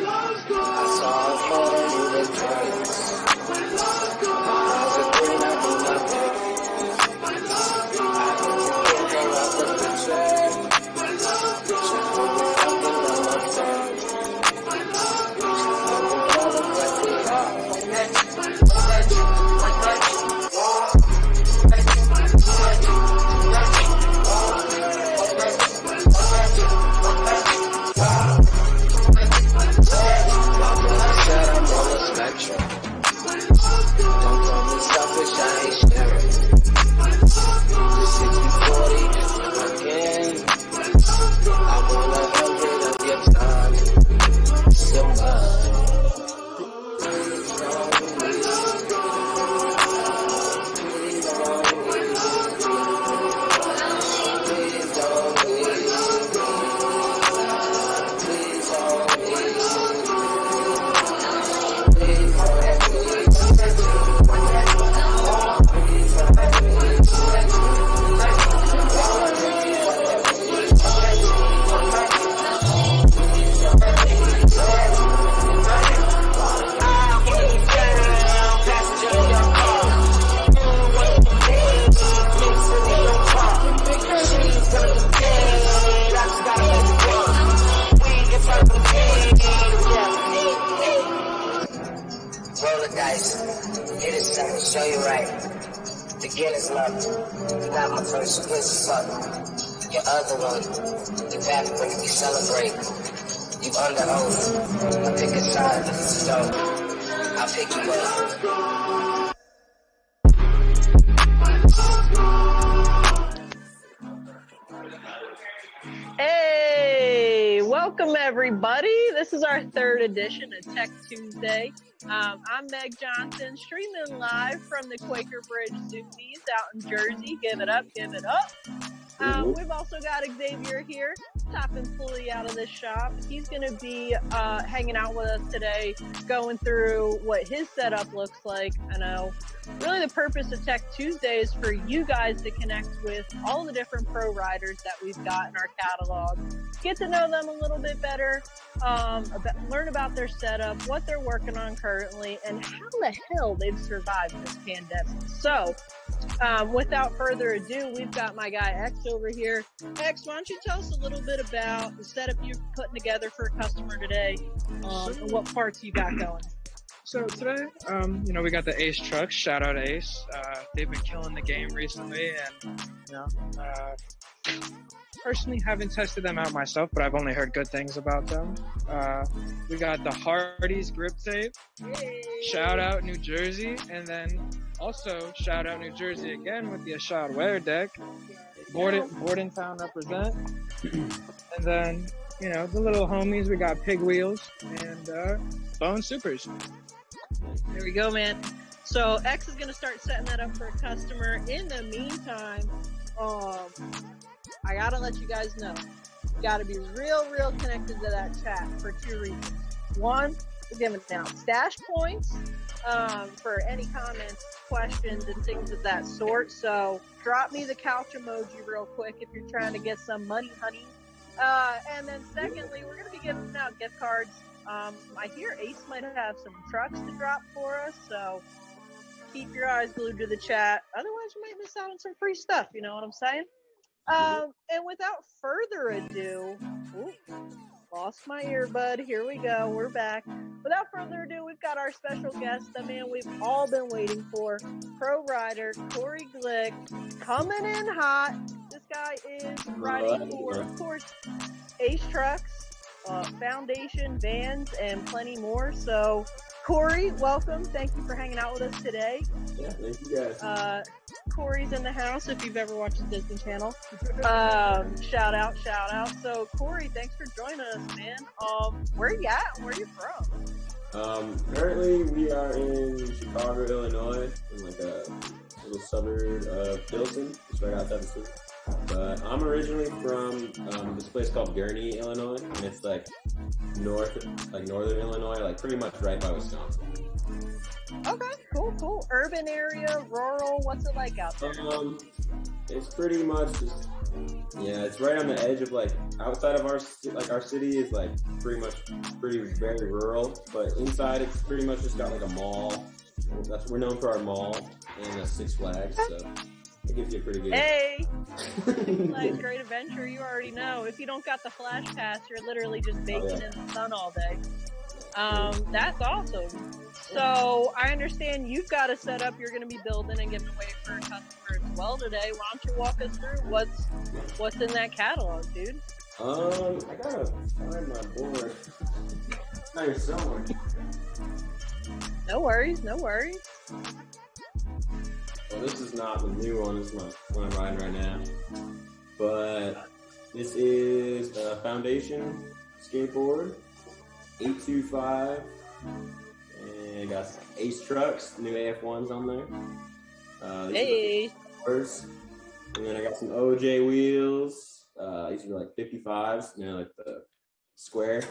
saw a photo moving twice. Eyes are green, I do my best. I need to get her off the picture. She put me fucking on my face. Don't call me selfish, I ain't sharing. The 60-40 is working. I want 100 of your time. Your mind. Please don't leave. Please don't leave. Please don't leave. Please don't leave. Roll the dice, hit it second, show you right. Beginner's luck, you got my first split fuck. Your other one, evaporate, we celebrate. You under oath, I pick a side, so I'll pick you up. Hey, welcome everybody. This is our third edition of Tech Tuesday. I'm Meg Johnson, streaming live from the Quaker Bridge Zoomies out in Jersey. Give it up, give it up. We've also got Xavier here, top employee out of this shop. He's going to be hanging out with us today, going through what his setup looks like. I know really the purpose of Tech Tuesday is for you guys to connect with all the different pro riders that we've got in our catalog. Get to know them a little bit better, learn about their setup, what they're working on currently, and how the hell they've survived this pandemic. So, without further ado, we've got my guy X over here. X, why don't you tell us a little bit about the setup you're putting together for a customer today, and what parts you got going? So today, we got the Ace trucks. Shout out Ace. They've been killing the game recently, and personally haven't tested them out myself, but I've only heard good things about them. We got the Hardy's grip tape. Yay. Shout out New Jersey, and then also shout out New Jersey again with the Ashad Wear deck. Bordentown represent. And then, the little homies, we got Pig Wheels and Bone Supers. There we go, man. So X is going to start setting that up for a customer. In the meantime, I got to let you guys know, you got to be real connected to that chat for two reasons. One, we're giving out stash points for any comments, questions, and things of that sort. So drop me the couch emoji real quick if you're trying to get some money, honey. And then secondly, we're going to be giving out gift cards. I hear Ace might have some trucks to drop for us, so keep your eyes glued to the chat. Otherwise, you might miss out on some free stuff, you know what I'm saying? And without further ado, lost my earbud. Here we go. We're back. Without further ado, we've got our special guest, the man we've all been waiting for, pro rider Corey Glick, coming in hot. This guy is riding for, of course, Ace Trucks, Foundation, Vans, and plenty more. So, Corey, welcome. Thank you for hanging out with us today. Yeah, thank you guys. Corey's in the house if you've ever watched the Disney Channel. Shout out. So, Corey, thanks for joining us, man. Where you at and where you from? Currently we are in Chicago, Illinois, in like a little suburb of Pilsen, just right outside the city. But I'm originally from this place called Gurnee, Illinois, and it's like northern Illinois, like pretty much right by Wisconsin. Okay, cool. Urban area, rural, what's it like out there? It's pretty much just Yeah, it's right on the edge of like outside of our city is like very rural, but inside it's pretty much just got like a mall. We're known for our mall and a Six Flags, so it gives you a pretty good. Hey, Six Flags Great Adventure. You already know. If you don't got the Flash Pass, you're literally just baking in the sun all day. That's awesome. So I understand you've got a setup you're going to be building and giving away for a customer as well today. Why don't you walk us through what's in that catalog, dude? I gotta find my board. It's not here somewhere. No worries, no worries. Well, this is not the new one. This is one I'm riding right now. But this is a Foundation skateboard, 825. And I got some Ace trucks, new AF1s on there. Hey. And then I got some OJ wheels. These are like 55s, like the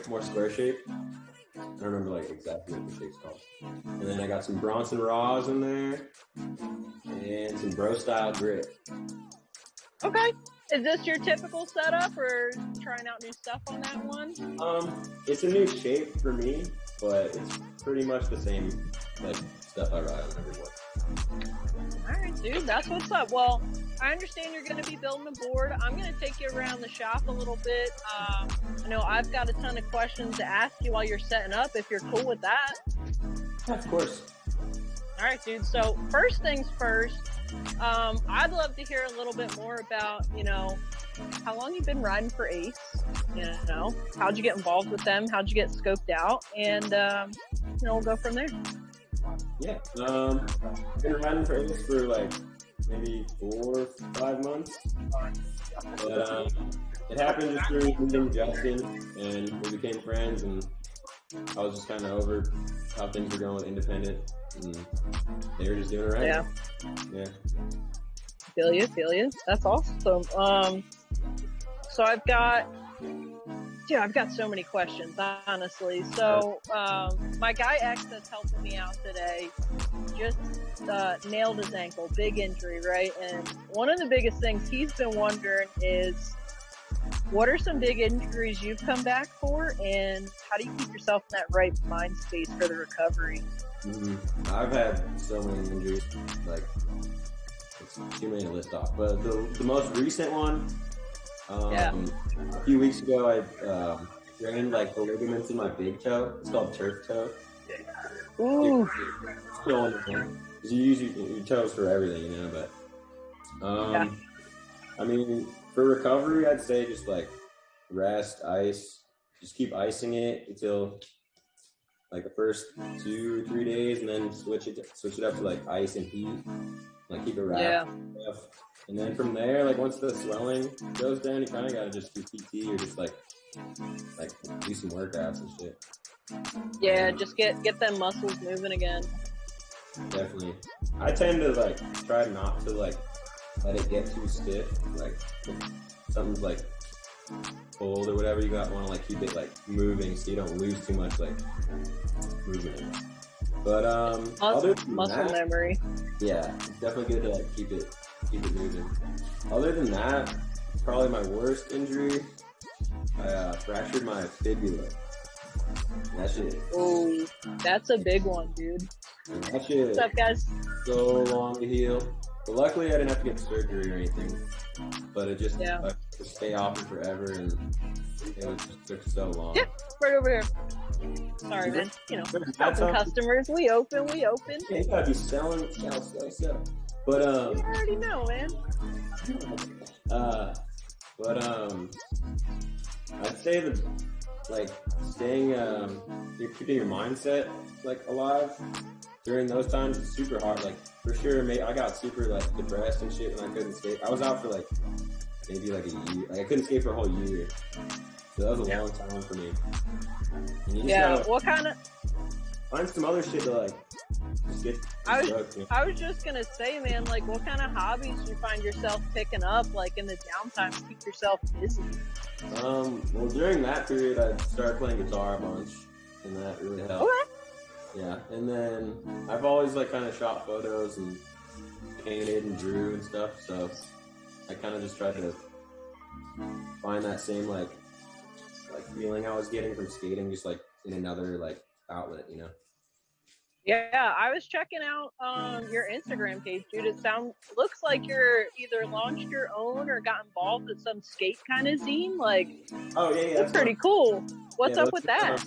more square shape. I don't remember like exactly what the shape's called. And then I got some Bronson Raws in there and some Bro Style Grit. Okay. Is this your typical setup or trying out new stuff on that one? It's a new shape for me, but it's pretty much the same like stuff I ride on every one. All right, dude, that's what's up. Well, I understand you're going to be building a board. I'm going to take you around the shop a little bit. I know I've got a ton of questions to ask you while you're setting up, if you're cool with that. Yeah, of course. All right, dude. So first things first, I'd love to hear a little bit more about, how long you've been riding for Ace, how'd you get involved with them? How'd you get scoped out? And, we'll go from there. Yeah. I've been riding for Ace for like maybe 4 or 5 months. But it happened just through meeting Justin, and we became friends, and I was just kind of over how things were going with independent, and they were just doing it right. Yeah. Feel you. That's awesome. So I've got so many questions, honestly. So my guy X that's helping me out today just nailed his ankle, big injury, right? And one of the biggest things he's been wondering is, what are some big injuries you've come back for, and how do you keep yourself in that right mind space for the recovery? I've had so many injuries, like it's too many to list off. But the most recent one, a few weeks ago, I strained like the ligaments in my big toe. It's called turf toe. Ooh. Still wonderful. You use your toes for everything, but I mean, for recovery, I'd say just like rest, ice, just keep icing it until like the first 2 or 3 days, and then switch it up to like ice and heat, like keep it wrapped. And then from there, like once the swelling goes down, you kind of gotta just do PT or just like do some workouts and shit. Yeah, just get them muscles moving again. Definitely. I tend to like try not to like let it get too stiff. Like if something's like cold or whatever, you want to like keep it like moving so you don't lose too much like movement. But muscle memory. Yeah, it's definitely good to like keep it moving. Other than that, probably my worst injury, I fractured my fibula. That shit. Oh, that's a big one, dude. That shit. What's up, guys? So long to heal. But luckily, I didn't have to get surgery or anything. But it just to stay off it forever, and it just took so long. Yeah, right over here. Sorry, man. Helping customers. We open. Yeah, you gotta be selling. But you already know, man. I'd say that like staying, you're keeping your mindset like alive during those times is super hard. Like for sure, I got super like depressed and shit when I couldn't skate. I was out for like maybe like a year. Like I couldn't skate for a whole year. So that was a long time for me. And you just gotta, what kind of? Find some other shit to like. I was just gonna say, man, like what kind of hobbies do you find yourself picking up like in the downtime to keep yourself busy? Well, during that period, I started playing guitar a bunch, and that really helped. Okay. Yeah, and then I've always like kind of shot photos and painted and drew and stuff, so I kind of just tried to find that same like feeling I was getting from skating, just like in another like outlet, you know. Yeah, I was checking out your Instagram page, dude. It looks like you're either launched your own or got involved with some skate kind of zine. Like, oh yeah, that's pretty cool. What's up with that?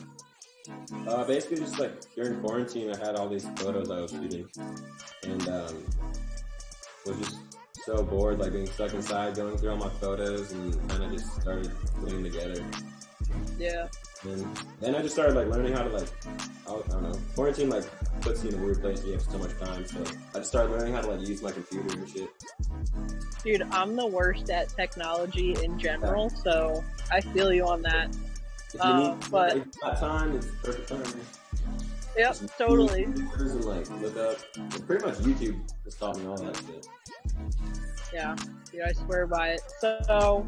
Basically, just like during quarantine, I had all these photos I was shooting, and was just so bored, like being stuck inside, going through all my photos, and kind of just started putting them together. Yeah. And then I just started like learning how to like, I don't know, quarantine like puts you in a weird place. You have so much time, so I just started learning how to like use my computer and shit. Dude, I'm the worst at technology in general, so I feel you on that. If you got time, it's perfect time. Yep, totally. And like look up. Pretty much YouTube has taught me all that shit. Yeah, dude, I swear by it. So,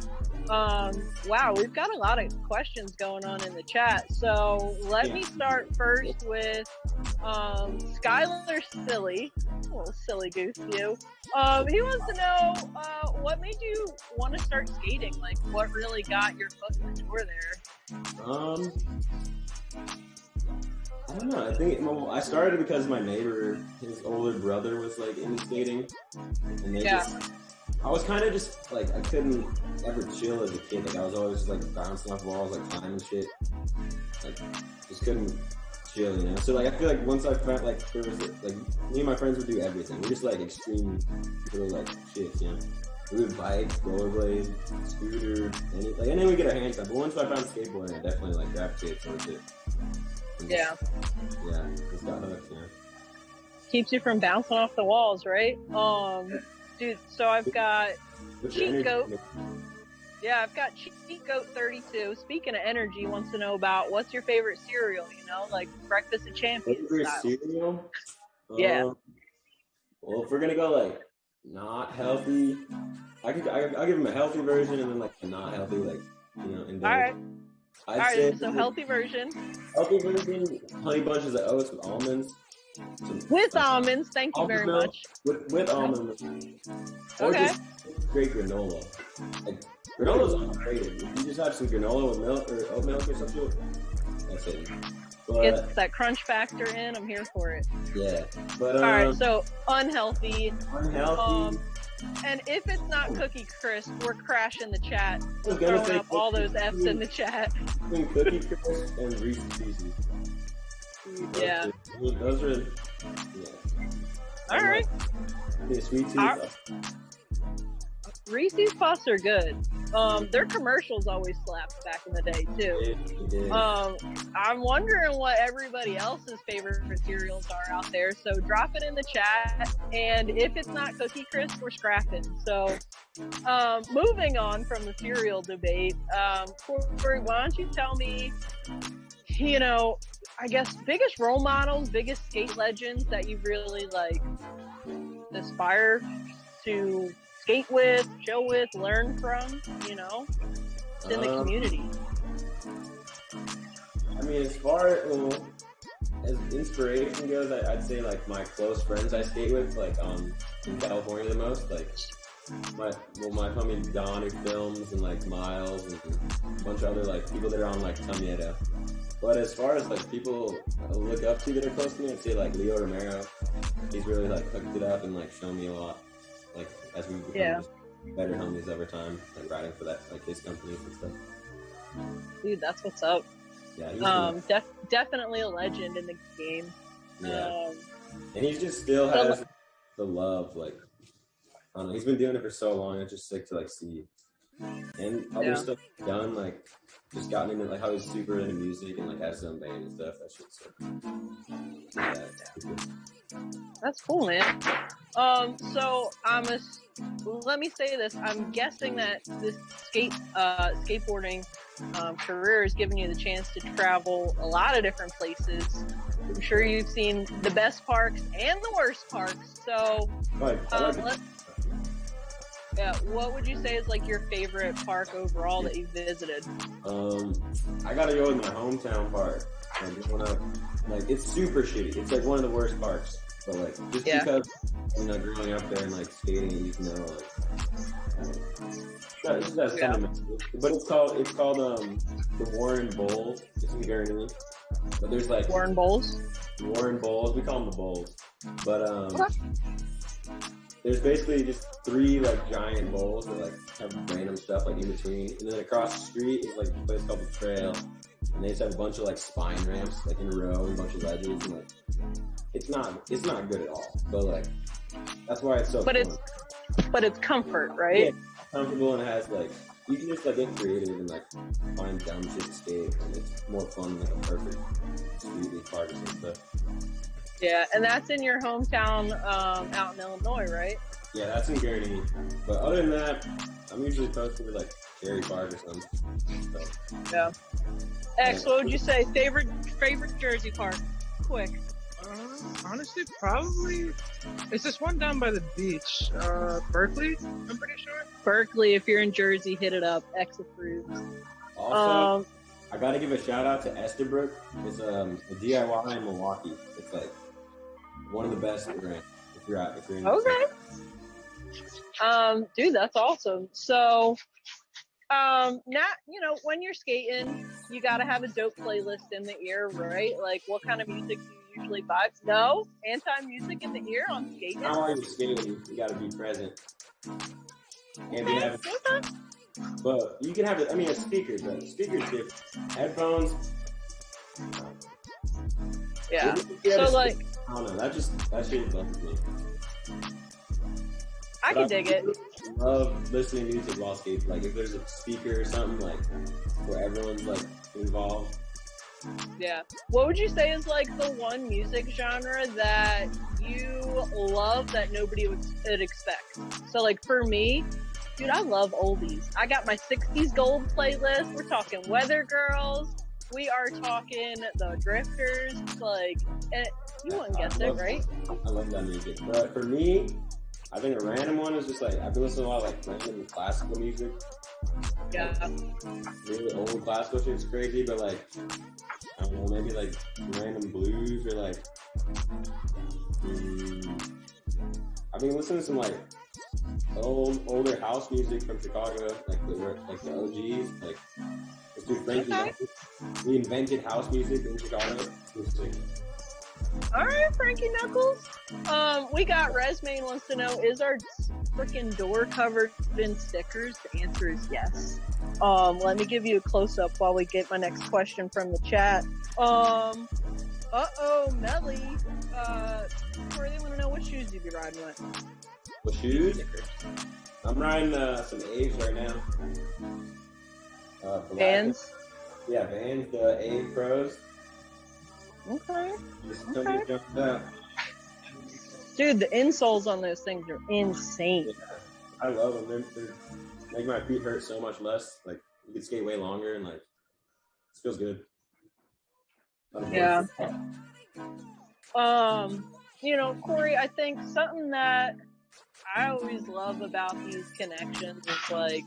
wow, we've got a lot of questions going on in the chat. So let me start first with Skylar Silly. A little silly goose you. He wants to know what made you want to start skating? Like, what really got your foot in the door there? I don't know. I think I started because my neighbor, his older brother, was like into skating, and they I was kind of just like, I couldn't ever chill as a kid. Like I was always just like bouncing off walls, like climbing shit. Like just couldn't chill, you know. So like I feel like once I found like there was like me and my friends would do everything. We just like extreme little like shit, you know. We would bike, rollerblade, scooter, and then we get our hands up. But once I found skateboarding, I definitely like gravitated towards it. Yeah, it's got hooked, yeah. Keeps you from bouncing off the walls, right? Dude, so I've got Cheat Goat. Yeah, I've got Cheat Goat 32. Speaking of energy, wants to know about what's your favorite cereal, you know, like Breakfast of Champions favorite style. Cereal? Yeah. Well, if we're gonna go like not healthy, I'll give him a healthy version and then like a not healthy, like, you know. And then all right, so healthy version. Healthy version, Honey Bunches of Oats with almonds. With almonds, thank you very much. With almonds. Or Okay. just straight granola. Like, granola's underrated. If you just have some granola with milk or oat milk or something, that's it. But, gets that crunch factor in, I'm here for it. Yeah. But, alright, so unhealthy. Unhealthy. And if it's not Cookie Crisp, we're crashing the chat. We're throwing up all those F's in the chat. Cookie Crisp and Reese's Pieces. Yeah. Those are, Alright. Yeah, sweet tooth. Reese's Puffs are good. Their commercials always slapped back in the day too. I'm wondering what everybody else's favorite cereals are out there. So drop it in the chat. And if it's not Cookie Crisp, we're scrapping. So moving on from the cereal debate, Corey, why don't you tell me, you know, I guess biggest role models, biggest skate legends that you really like aspire to skate with, chill with, learn from, you know, in the community. I mean, as far as inspiration goes, I'd say like my close friends I skate with, like in California the most, like my homie Don who films, and like Miles and a bunch of other like people that are on like Tamieta. But as far as like people I look up to that are close to me, I'd say like Leo Romero. He's really like hooked it up and like shown me a lot. Like as we become just better homies over time, like riding for that, like his companies and stuff. Dude, that's what's up. Yeah, definitely a legend in the game. Yeah, and he just still has the love. Like, I don't know, he's been doing it for so long. It's just sick to like see. And other stuff he's done, like just gotten into like how he's super into music and like has his own band and stuff. That shit's sick. That's cool, man. So let me say this. I'm guessing that this skateboarding career has given you the chance to travel a lot of different places. I'm sure you've seen the best parks and the worst parks. So, what would you say is like your favorite park overall that you've visited? I gotta go with my hometown park. Like it's super shitty. It's like one of the worst parks. But like just because growing up there and like skating, you know, like No, this is that sentimental. But it's called the Warren Bowl. It's in Gurney. But there's like Warren Bowls. Warren Bowls. We call them the Bowls. But there's basically just 3 like giant bowls that like have random stuff like in between, and then across the street is like a place called the Trail, and they just have a bunch of like spine ramps like in a row and a bunch of ledges, and like it's not good at all. But like that's why it's so. But fun. it's comfort, right? Yeah, it's comfortable, and it has like you can just like get creative and like find dumb shit to skate, and it's more fun than like a perfect street park and stuff. Yeah, and that's in your hometown out in Illinois, right? Yeah, that's in Gurney. But other than that, I'm usually posted with like Cherry Park or something. So, Yeah. X, what would you say? Favorite Jersey park? Quick. Honestly, probably it's this one down by the beach, Berkeley. I'm pretty sure. Berkeley, if you're in Jersey, hit it up. X approves. Also, I gotta give a shout out to Estabrook. It's a DIY in Milwaukee. It's like one of the best around. If you're in Okay. Dude, that's awesome. So, now, when you're skating, you gotta have a dope playlist in the ear, right? Like, what kind of music do you usually vibe? No? Anti-music in the ear on skating? How are you skating? You gotta be present. And Okay. but you can have it. I mean, speakers, right? Speakers different. Headphones. Yeah. So, like, I don't know. That shit bugs me. I can dig it. Love listening to music while skating. Like if there's a speaker or something like where everyone's like involved. Yeah. What would you say is like the one music genre that you love that nobody would expect? So like for me, dude, I love oldies. I got my 60s gold playlist. We're talking Weather Girls. We are talking the Drifters. Like, and you wouldn't guess it, right? I love that music. But for me, I think a random one is just like I've been listening to a lot of like random classical music. Yeah. Really old classical shit's crazy, but like I don't know, maybe like random blues or like I've been listening to some like older house music from Chicago, like the OGs, like this dude Frankie Knuckles. We invented house music in Chicago. All right, Frankie Knuckles. We got Resmain wants to know, is our freaking door covered in stickers? The answer is yes. Let me give you a close up while we get my next question from the chat. Melly. Corey, they want to know what shoes you be riding with. What shoes? I'm riding some A's right now. Vans? Yeah, Vans, the A Pros. Okay. Just jumped out. Dude, the insoles on those things are insane. Yeah, I love them. They make my feet hurt so much less. Like, you can skate way longer and, like, it feels good. Yeah. Corey, I think something that I always love about these connections is, like,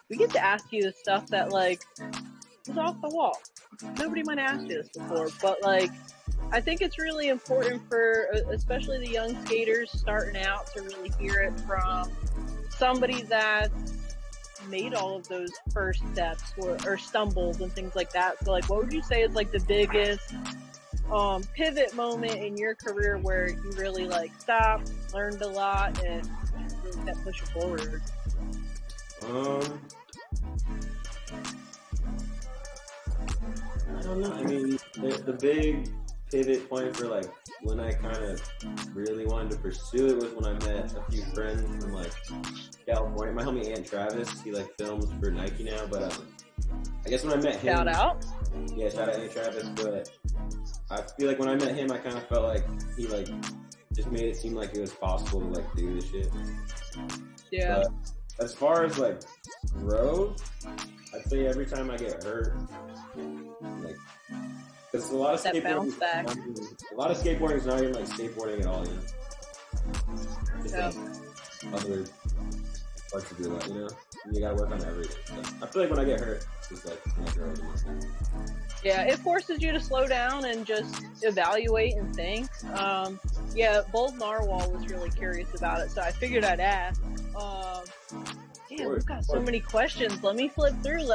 we get to ask you the stuff that, like, is off the wall. Nobody might have asked you this before, but, like, I think it's really important for, especially the young skaters starting out, to really hear it from somebody that's made all of those first steps or stumbles and things like that. So, like, what would you say is, like, the biggest pivot moment in your career where you really, like, stopped, learned a lot, and really kept pushing forward? I don't know. I mean, the big pivot point for like when I kind of really wanted to pursue it was when I met a few friends from like California. My homie Aunt Travis, he like films for Nike now, but I guess when I met him, Shout out. Yeah, shout out Aunt Travis. But I feel like when I met him, I kind of felt like he like just made it seem like it was possible to like do this shit. Yeah. But as far as like growth, I'd say every time I get hurt, like, because a lot of skateboarding is not even like skateboarding at all, you know. Just like other parts of your life, you know. And you gotta work on everything. So I feel like when I get hurt, it's just like when I grow. Yeah, it forces you to slow down and just evaluate and think. Bold Narwhal was really curious about it, so I figured I'd ask. Yeah, we've got so many questions. Let me flip through.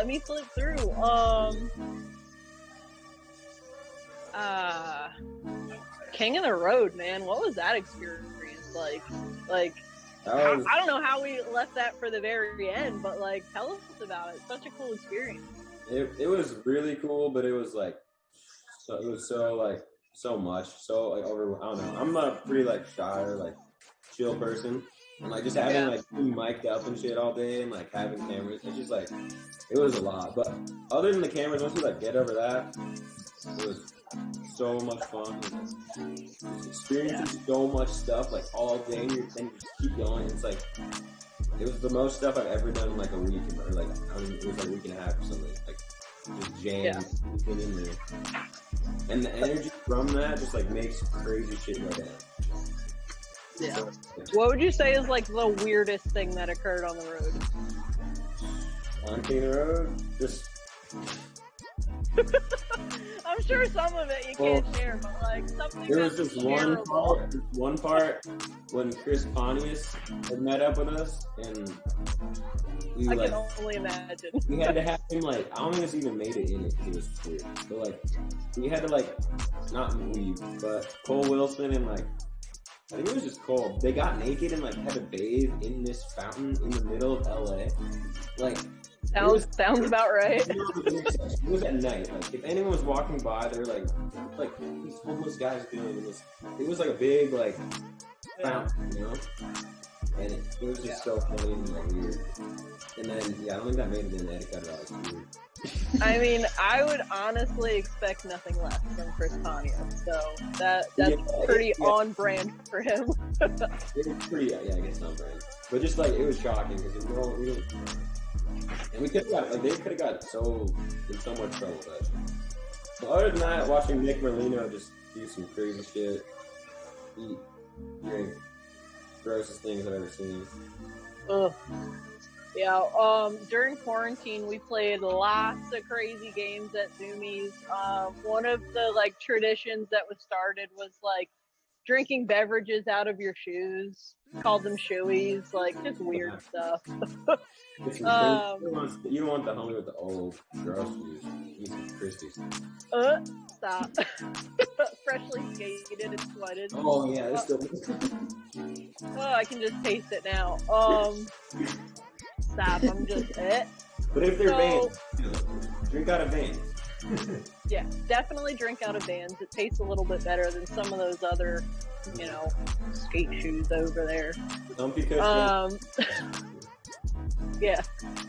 King of the Road, man. What was that experience like? I don't know how we left that for the very end, but like, tell us about it. Such a cool experience. It was really cool, but it was like, so much. So like over, I don't know. I'm a pretty like shy or like chill person. And like just having like being mic'd up and shit all day and like having cameras, it's just like, it was a lot. But other than the cameras, once you like get over that, it was so much fun. Just experiencing so much stuff like all day, and you just keep going. It's like, it was the most stuff I've ever done in like a week, or like, I mean, it was like a week and a half or something. Like just jam everything in there, and the energy from that just like makes crazy shit go down. Yeah. What would you say is like the weirdest thing that occurred on the road? On King of the Road, just. I'm sure some of it you can't share, but like something. There was this one part when Chris Pontius had met up with us, and we I can only imagine. We had to have him like, I don't think it's even made it in it because it was weird. But like, we had to like, not we, but Cole Wilson and like, I think it was just Cole. They got naked and like had to bathe in this fountain in the middle of LA. Like. Sounds about right. It was at night. Like if anyone was walking by, they were like these homeless guys doing this. It was like a big like fountain, you know. And it was just so funny and like weird. And then I don't think that made it in the edit cut at all. Weird. I mean, I would honestly expect nothing less from Chris Pontius. So that's pretty on brand for him. It was pretty, I guess on brand. But just like it was shocking because and we could have got, like, they could have got in so much trouble with that. But other than that, watching Nick Merlino just do some crazy shit, eat, drink, grossest things I've ever seen. Ugh. Yeah, during quarantine, we played lots of crazy games at Zoomies. One of the, like, traditions that was started was, like, drinking beverages out of your shoes. Called them shoeies, like, just weird stuff. You don't want the homie with the old girl shoes. You need some Christies. Stop. Freshly skated and sweated. Oh, yeah, it's still... I can just taste it now. Stop, I'm just But if they're Vans, drink out of Vans. Yeah, definitely drink out of Vans. It tastes a little bit better than some of those other, skate shoes over there. Don't be cushion. Yeah,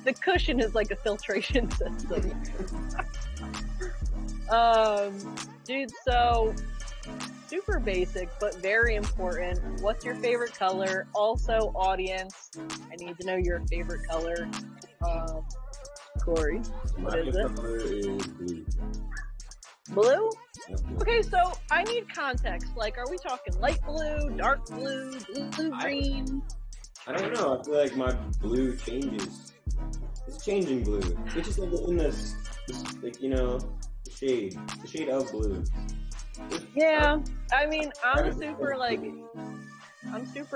the cushion is like a filtration system. Dude, so super basic, but very important. What's your favorite color? Also, audience, I need to know your favorite color. Corey, what is it? My color is blue. Blue? Yep. Okay, so I need context. Like, are we talking light blue, dark blue, blue, green? I don't know. I feel like my blue changes. It's changing blue. It's just like in this like, the shade of blue. Yeah, I mean, I'm super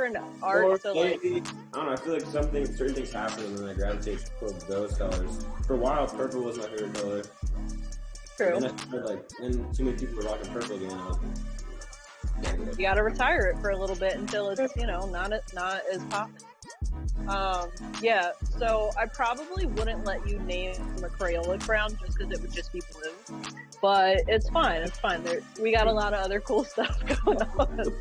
into art, so like, I don't know, I feel like certain things happen and then I gravitate towards those colors. For a while, purple was my favorite color. True. And then I started, and too many people were rocking purple again. You gotta retire it for a little bit until it's, not as popular. Yeah, so I probably wouldn't let you name a Crayola crown just because it would just be blue. But it's fine. We got a lot of other cool stuff going on.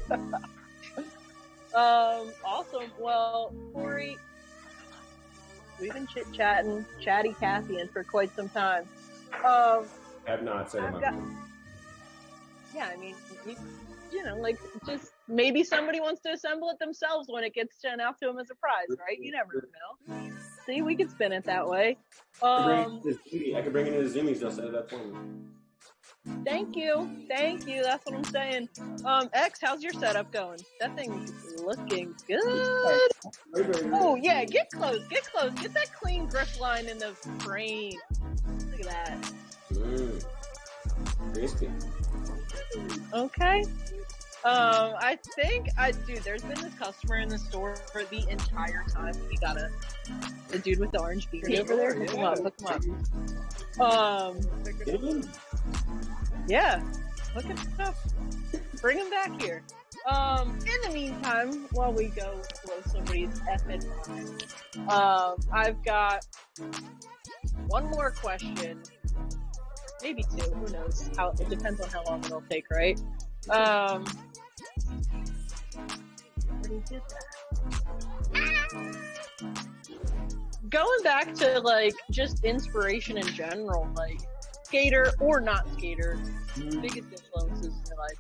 Awesome. Well, Corey, we've been chit-chatting, chatty Cathy-ing for quite some time. I have not said it. Yeah, I mean, just maybe somebody wants to assemble it themselves when it gets sent out to them as a prize, right? You never know. See, we could spin it that way. I could bring it to the Zoomies, they'll set it up for me. Thank you. That's what I'm saying. X, how's your setup going? That thing's looking good. Oh yeah, get close. Get that clean grip line in the frame. Look at that. Crispy. Okay. I think dude, there's been this customer in the store for the entire time. We got the dude with the orange beard over there. Hook him up. Yeah, hook him up. Bring him back here. In the meantime, while we go blow somebody's effing mind, I've got one more question. Maybe two, who knows? It depends on how long it'll take, right? Going back to, like, just inspiration in general, like, skater or not skater, biggest influences in your life?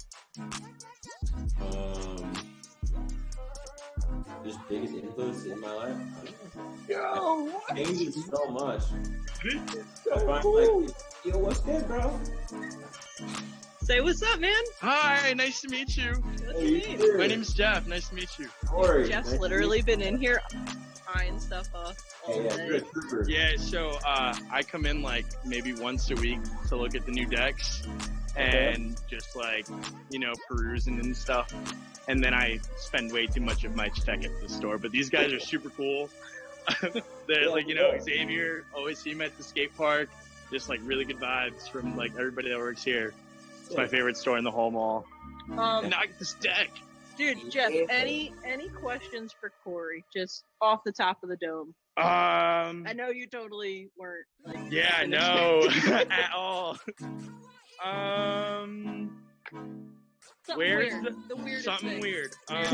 Just biggest influence in my life? Yo, Changed so much. I find, like, yo, what's good, bro? Say what's up, man. Hi, nice to meet you. What's your name? My name's Jeff. Nice to meet you. Corey, Jeff's nice to literally meet been in here eyeing stuff up all you. Yeah, day. you're a trooper. Yeah, so I come in like maybe once a week to look at the new decks and just like, you know, perusing and stuff. And then I spend way too much of my check at the store. But these guys are super cool. They're like, you know, Xavier, always see him at the skate park. Just like really good vibes from like everybody that works here. It's my favorite store in the whole mall. And I get this deck. Dude, Jeff, any questions for Corey? Just off the top of the dome. I know you totally weren't like. Yeah, no, at all. Where's weird. The weirdest something thing. weird? That's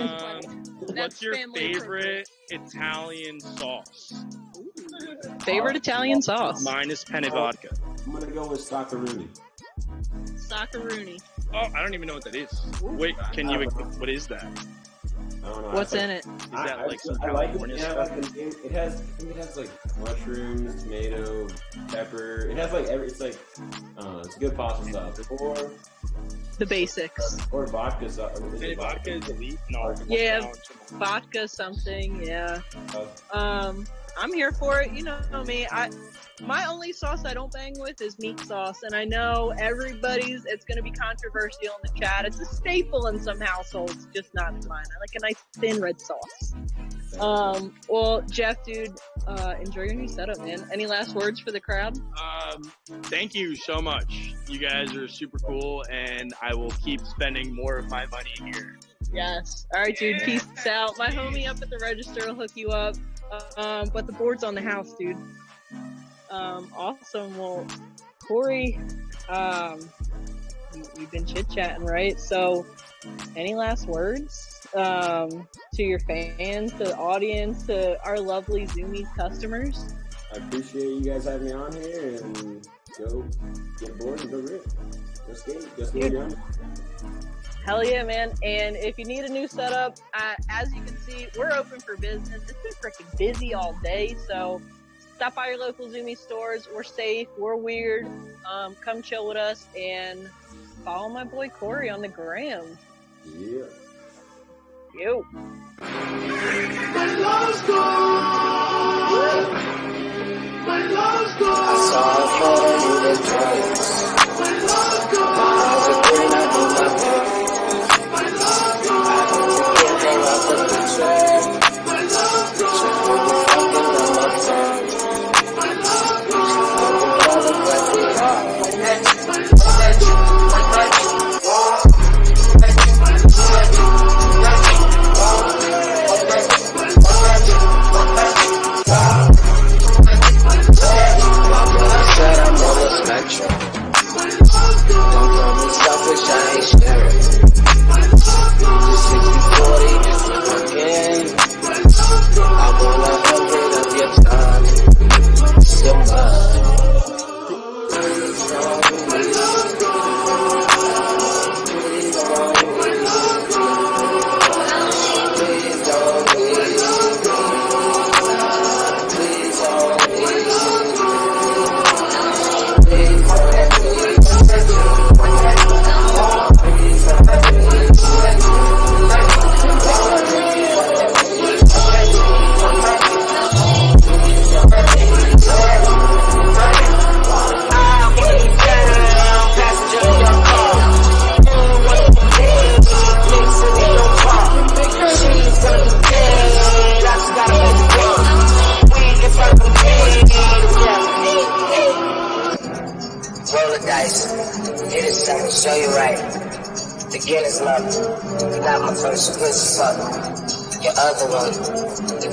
What's your family favorite Italian sauce? Favorite Italian sauce? Mine is penne vodka. I'm gonna go with Stockaroonie. Socceroonie. Oh, I don't even know what that is. Wait, can you? What is that? I don't know. What's in it? Is that like some I like it. California Yeah, stuff? like it has. I think it has like mushrooms, tomato, pepper. It has like it's like it's a good pasta sauce. Or The basics. or vodka sauce. Penne vodka is elite. No. Yeah. no. Vodka something, yeah. Uh, I'm here for it. You know me. My only sauce I don't bang with is meat sauce, and I know it's going to be controversial in the chat. It's a staple in some households, just not in mine. I like a nice thin red sauce. Well, Jeff, dude, enjoy your new setup, man. Any last words for the crowd? Thank you so much. You guys are super cool, and I will keep spending more of my money here. Yes. All right, dude. Peace out. My homie up at the register will hook you up. But the board's on the house, dude. Awesome. Well, Corey, we've been chit-chatting, right? So, any last words to your fans, to the audience, to our lovely Zoomies customers? I appreciate you guys having me on here, and go get bored and go rip. Go skate. Go skate around. Hell yeah, man. And if you need a new setup, as you can see, we're open for business. It's been freaking busy all day, so stop by your local Zoomy stores. We're safe. We're weird. Come chill with us and follow my boy Corey on the gram. Yeah. Yo. I saw a photo you look curious. My eyes are green, I do my best. I need to get her off the picture. She put me fucking on my tongue. I said I'm on the spectrum. Roll the dice. Hit it something, show you right. Beginner's luck. Not my first twist fuck. Your other one, the